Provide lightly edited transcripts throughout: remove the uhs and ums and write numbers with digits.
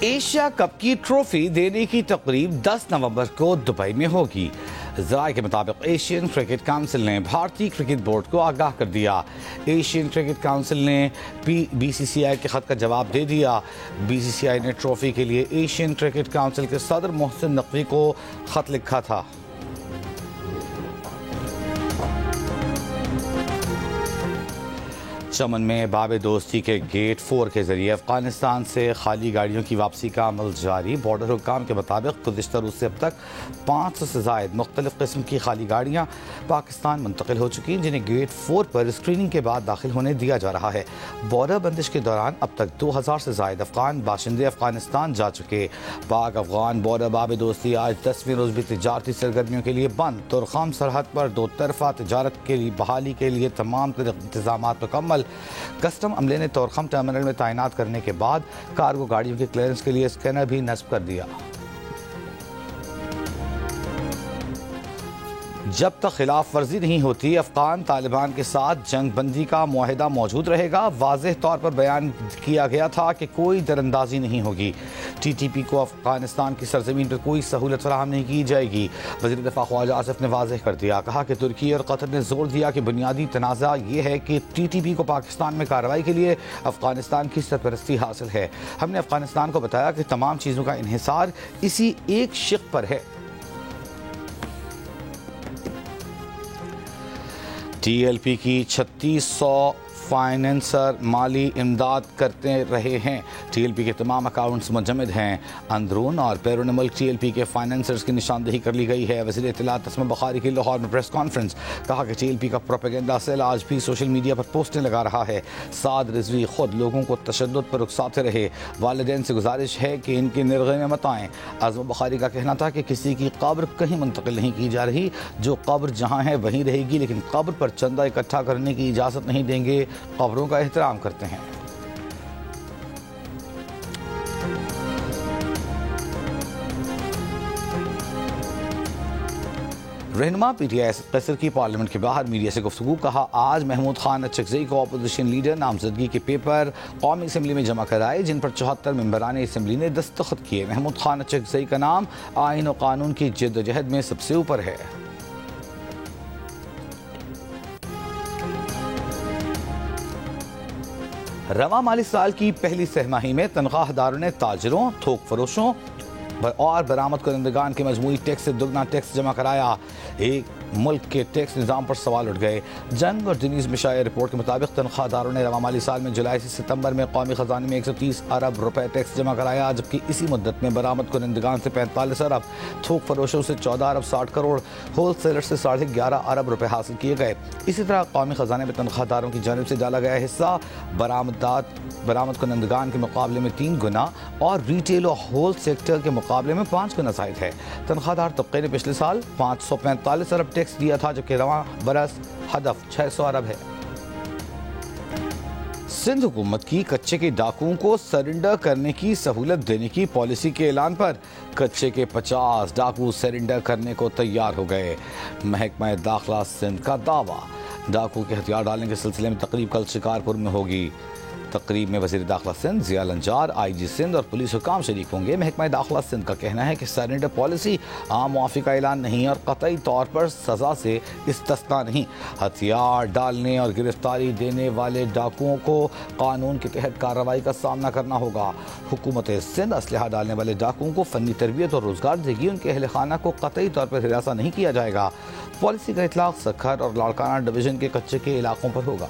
Asia cup की trophy देने की तकरीब 10 नवंबर को दुबई में होगी। ज़राए के मुताबिक एशियन क्रिकेट काउंसिल ने भारतीय क्रिकेट बोर्ड को आगाह कर दिया। एशियन क्रिकेट काउंसिल ने BCCI के खत का जवाब दे दिया। BCCI ने ट्रॉफी के लिए एशियन क्रिकेट काउंसिल के सदर मोहसिन नकवी को खत लिखा था। चमन में बाब दोस्ती के गेट 4 के जरिए अफगानिस्तान से खाली गाड़ियों की वापसी का अमल जारी। बॉर्डर हुक्काम के मुताबिक गुज़िश्ता रोज़ से अब तक 500 से ज़ायद मुख्तलिफ किस्म की खाली गाड़ियाँ पाकिस्तान मुंतकिल हो चुकी हैं, जिन्हें गेट 4 पर स्क्रीनिंग के बाद दाखिल होने दिया जा रहा है। बॉर्डर बंदिश के दौरान अब तक 2000 से ज़ायद अफगान बाशिंदे अफगानिस्तान जा चुके। पाक अफगान बॉर्डर बाब दोस्ती आज 10वीं रोज़ भी तिजारती सरगर्मियों के लिए बंद। तुरखम सरहद पर दो तरफा तजारत के लिए बहाली के लिए तमाम इंतजाम मुकम्मल। कस्टम अमले ने तोरखम टर्मिनल में तैनात करने के बाद कार्गो गाड़ियों के क्लियरेंस के लिए स्कैनर भी नस्ब कर दिया। जब तक खिलाफ वर्जी नहीं होती अफगान तालिबान के साथ जंग बंदी का मुआहिदा मौजूद रहेगा। वाज़ेह तौर पर बयान किया गया था कि कोई दरअंदाजी नहीं होगी। TTP को अफगानिस्तान की सरजमीन पर कोई सहूलत फराहम नहीं की जाएगी। वज़ीर दिफा ख्वाजा आसिफ ने वाज़ेह कर दिया, कहा कि तुर्की और कतर ने जोर दिया कि बुनियादी तनाज़ा ये है कि TTP को पाकिस्तान में कार्रवाई के लिए अफगानिस्तान की सरपरस्ती हासिल है। हमने अफगानिस्तान को बताया कि तमाम चीज़ों का इन्हिसार इसी एक शिक पर है। TLP की 3600 फाइनेंसर माली इमदाद करते रहे हैं। TLP के तमाम अकाउंट्स मुंजमद हैं। अंदरून और बैरून मुल्क TLP के फाइनेंसर्स की निशानदेही कर ली गई है। वज़ीर इत्तलात तस्मा बुखारी की लाहौर में प्रेस कॉन्फ्रेंस, कहा कि TLP का प्रोपेगेंडा सेल आज भी सोशल मीडिया पर पोस्टें लगा रहा है। साद रिजवी खुद लोगों को तशद्दुद पर उकसाते रहे। वालिदैन से गुजारिश है कि इनके निर्गे में मत आएँ। आज़म बुखारी का कहना था कि किसी की कब्र कहीं मुंतकिल नहीं की जा रही, जो कब्र जहाँ है वहीं रहेगी, लेकिन कब्र पर चंदा इकट्ठा करने की इजाज़त नहीं देंगे। खबरों का एहतराम करते हैं। रहनुमा PTI कसर की पार्लियामेंट के बाहर मीडिया से गुफ्तगू, कहा आज महमूद खान अचकजई को अपोजिशन लीडर नामजदगी के पेपर कौमी असम्बली में जमा कराए, जिन पर 74 मेंबरान असम्बली ने दस्तखत किए। महमूद खान अचकजई का नाम आइन और कानून की जद्दोजहद में सबसे ऊपर है। रवा माली साल की पहली सहमाही में तनख्वाहदारों ने ताजरों, थोक फरोशों और बरामद करंदगान के मजमूई टैक्स से दुगना टैक्स जमा कराया। एक मुल्क के टैक्स निज़ाम पर सवाल उठ गए। जंग और दिनीज मिशाया रिपोर्ट के मुताबिक तनख्वाहदारों ने रवा माली साल में जुलाई से सितंबर में कौमी खजाने में 130 अरब रुपए टैक्स जमा कराया, जबकि इसी मुद्दत में बरामद करंदगान से 45 अरब, थोक फरोशों से 14 अरब 60 करोड़, होल सेलर से 11.5 अरब रुपए हासिल किए गए। इसी तरह कौमी खजाने में तनख्वाहदारों की जानिब से डाला गया हिस्सा बरामद करंदगान के मुकाबले में 3 गुना और रिटेल और होल सेक्टर के मुकाबले में 5 गुना ज़ायद है। तनख्वाहदार तबके ने पिछले साल 545 अरब टैक्स दिया था, जबकि रवा बरस हदफ 600 अरब है। सिंध हुकूमत की कच्चे के डाकुओं को सरेंडर करने की सहूलत देने की पॉलिसी के ऐलान पर कच्चे के 50 डाकू सरेंडर करने को तैयार हो गए। महकमा दाखिला सिंध का दावा, डाकू के हथियार डालने के सिलसिले में तकरीब कल शिकारपुर में होगी। तकरीब में वज़ीर दाखिला सिंध ज़िया लंजार, IG सिंध और पुलिस हुकाम शरीक होंगे। महकमा दाखिला सिंध का कहना है कि सरेंडर पॉलिसी आम मुआफ़ी का ऐलान नहीं और कतई तौर पर सज़ा से इस्तिस्ना नहीं। हथियार डालने और गिरफ्तारी देने वाले डाकुओं को कानून के तहत कार्रवाई का सामना करना होगा। हुकूमत सिंध असलहा डालने वाले डाकुओं को फ़नी तरबियत और रोज़गार देगी। उनके अहल खाना को कतई तौर पर हिरासा नहीं किया जाएगा। पॉलिसी का इतलाक़ सखर और लाड़काना डिवीज़न के कच्चे के इलाकों पर होगा।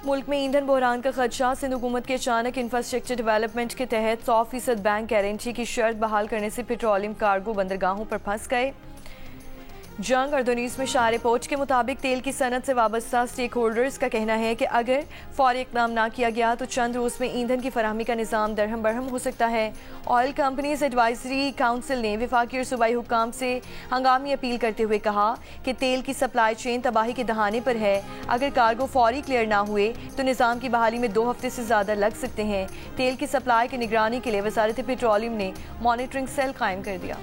मुल्क में ईंधन बहरान का खदशा, सिंध हुकूमत के अचानक इंफ्रास्ट्रक्चर डेवलपमेंट के तहत 100% बैंक गारंटी की शर्त बहाल करने से पेट्रोलियम कार्गो बंदरगाहों पर फंस गए। जंग और दुनीस में शारे पोच के मुताबिक तेल की सनत से वाबस्ता स्टेक होल्डर्स का कहना है कि अगर फौरी इकदाम ना किया गया तो चंद रोज़ में ईंधन की फराहमी का निज़ाम दरहम बरहम हो सकता है। ऑयल कंपनीज एडवाइजरी काउंसिल ने वफाकी और सूबाई हुक्काम से हंगामी अपील करते हुए कहा कि तेल की सप्लाई चेन तबाही के दहाने पर है। अगर कार्गो फौरी क्लियर ना हुए तो निज़ाम की बहाली में 2 हफ्ते से ज़्यादा लग सकते हैं। तेल की सप्लाई की निगरानी के लिए वजारत पेट्रोलियम ने मॉनिटरिंग सेल कायम कर दिया।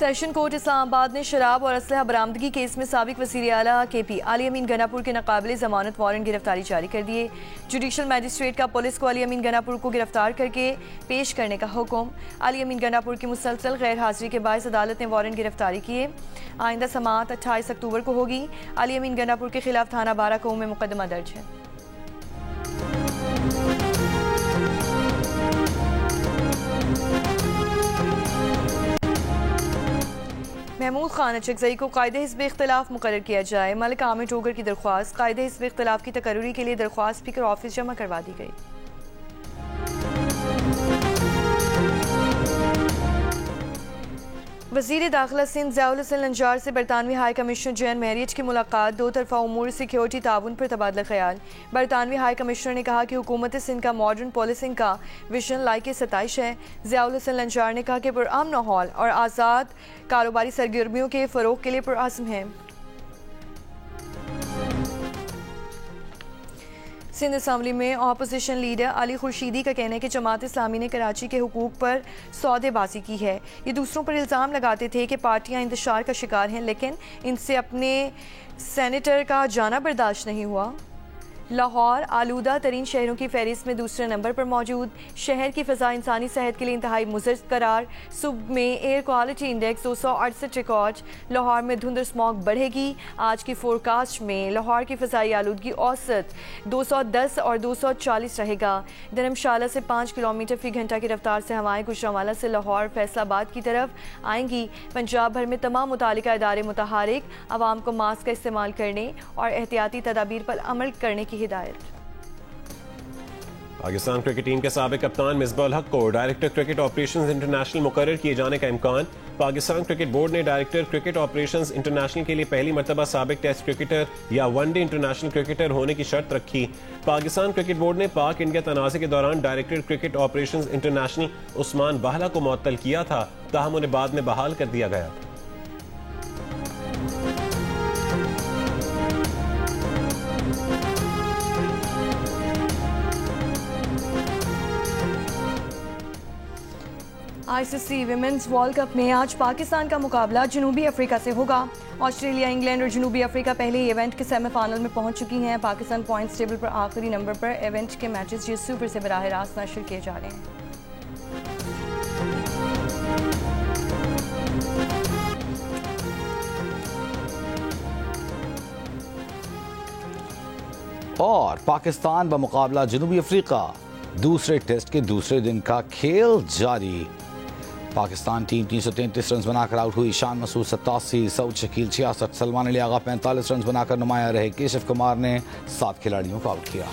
सेशन कोर्ट इस्लामाबाद ने शराब और असलहा बरामदगी केस में साबिक वज़ीर आला KP अली अमीन गनापुर के नाकाबिले ज़मानत वारंट गिरफ्तारी जारी कर दिए। जुडिशल मजिस्ट्रेट का पुलिस को अली अमीन गनापुर को गिरफ्तार करके पेश करने का हुक्म। अली अमीन गनापुर की मुसलसल गैर हाजिरी के बायस अदालत ने वारंट गिरफ्तारी किए। आइंदा समाअत 28 अक्टूबर को होगी। अली अमीन गनापुर के खिलाफ थाना 12 में मुकदमा दर्ज है। महमूद खान अचकजई को कायदे हिज़्ब इख्तिलाफ मुकर्रर किया जाए। मलिक आमिर टोगर की दरख्वास्त। कायदे हिज़्ब इख्तिलाफ की तकर्रुरी के लिए दरख्वास्त स्पीकर ऑफिस जमा करवा दी गई। वज़ीर दाखिला सिंध ज़ियाउल हसन लंजार से बरतानवी हाई कमिश्नर जैन मैरियज की मुलाकात। दो तरफा उमूर सिक्योरिटी ताउन पर तबादला ख्याल। बरतानवी हाई कमिश्नर ने कहा कि हुकूमत सिंध का मॉडर्न पॉलिसिंग का विजन लायक सताइश है। ज़ियाउल हसन लंजार ने कहा कि पुरअमन माहौल और आज़ाद कारोबारी सरगर्मियों के फ़रोग के लिए पुरअज़्म है। सिंध असम्बली में अपोजिशन लीडर अली खुर्शीदी का कहना है कि जमात इस्लामी ने कराची के हुकूक पर सौदेबाजी की है। ये दूसरों पर इल्ज़ाम लगाते थे कि पार्टियां इंतशार का शिकार हैं, लेकिन इनसे अपने सेनेटर का जाना बर्दाश्त नहीं हुआ। लाहौर आलूदा तरीन शहरों की फहरिस्त में दूसरे नंबर पर मौजूद। शहर की फ़ज़ा इंसानी सेहत के लिए इंतहाई मुज़र करार। सुबह में air quality index 268 record. Lahore में धुंध और स्मॉग बढ़ेगी। आज की फोरकास्ट में लाहौर की फ़ज़ाई आलूदगी औसत 210 और 240 रहेगा। धर्मशाला से 5 किलोमीटर फी घंटा की रफ्तार से हवाएं गुजरांवाला से लाहौर फैसलाबाद की तरफ आएंगी। पंजाब भर में तमाम मुतालिका इदारे मुतहरिक। आवाम को मास्क का इस्तेमाल करने और एहतियाती तदाबीर पर अमल करने की हिदायत। पाकिस्तान क्रिकेट टीम के साबिक कप्तान मिसबाह-उल हक को डायरेक्टर क्रिकेट ऑपरेशंस इंटरनेशनल मुकर्रर किए जाने का इम्कान। पाकिस्तान क्रिकेट बोर्ड ने डायरेक्टर क्रिकेट ऑपरेशंस इंटरनेशनल के लिए पहली मरतबा साबिक टेस्ट क्रिकेटर या वनडे इंटरनेशनल क्रिकेटर होने की शर्त रखी। पाकिस्तान क्रिकेट बोर्ड ने पाक इंडिया तनाज़े के दौरान director cricket operations international Usman Wahla को मुअत्तल किया था, ताहम उन्हें बाद में बहाल कर दिया गया। ICC विमेंस वर्ल्ड कप में आज पाकिस्तान का मुकाबला जनूबी अफ्रीका से होगा। ऑस्ट्रेलिया, इंग्लैंड और जनूबी अफ्रीका पहले ही इवेंट के सेमीफाइनल में पहुंच चुकी हैं। पाकिस्तान पॉइंट्स टेबल पर आखिरी नंबर पर। इवेंट के मैचेस जियो सुपर से बराह रास्त नशर किए जा रहे हैं। और पाकिस्तान बमुकाबला जनूबी अफ्रीका दूसरे टेस्ट के दूसरे दिन का खेल जारी। पाकिस्तान टीम 333 रन बनाकर आउट हुई। शान मसूद 87, सऊद शकील 66, सलमान अली आगा 45 रन बनाकर नुमाया रहे। केशव कुमार ने 7 खिलाड़ियों को आउट किया।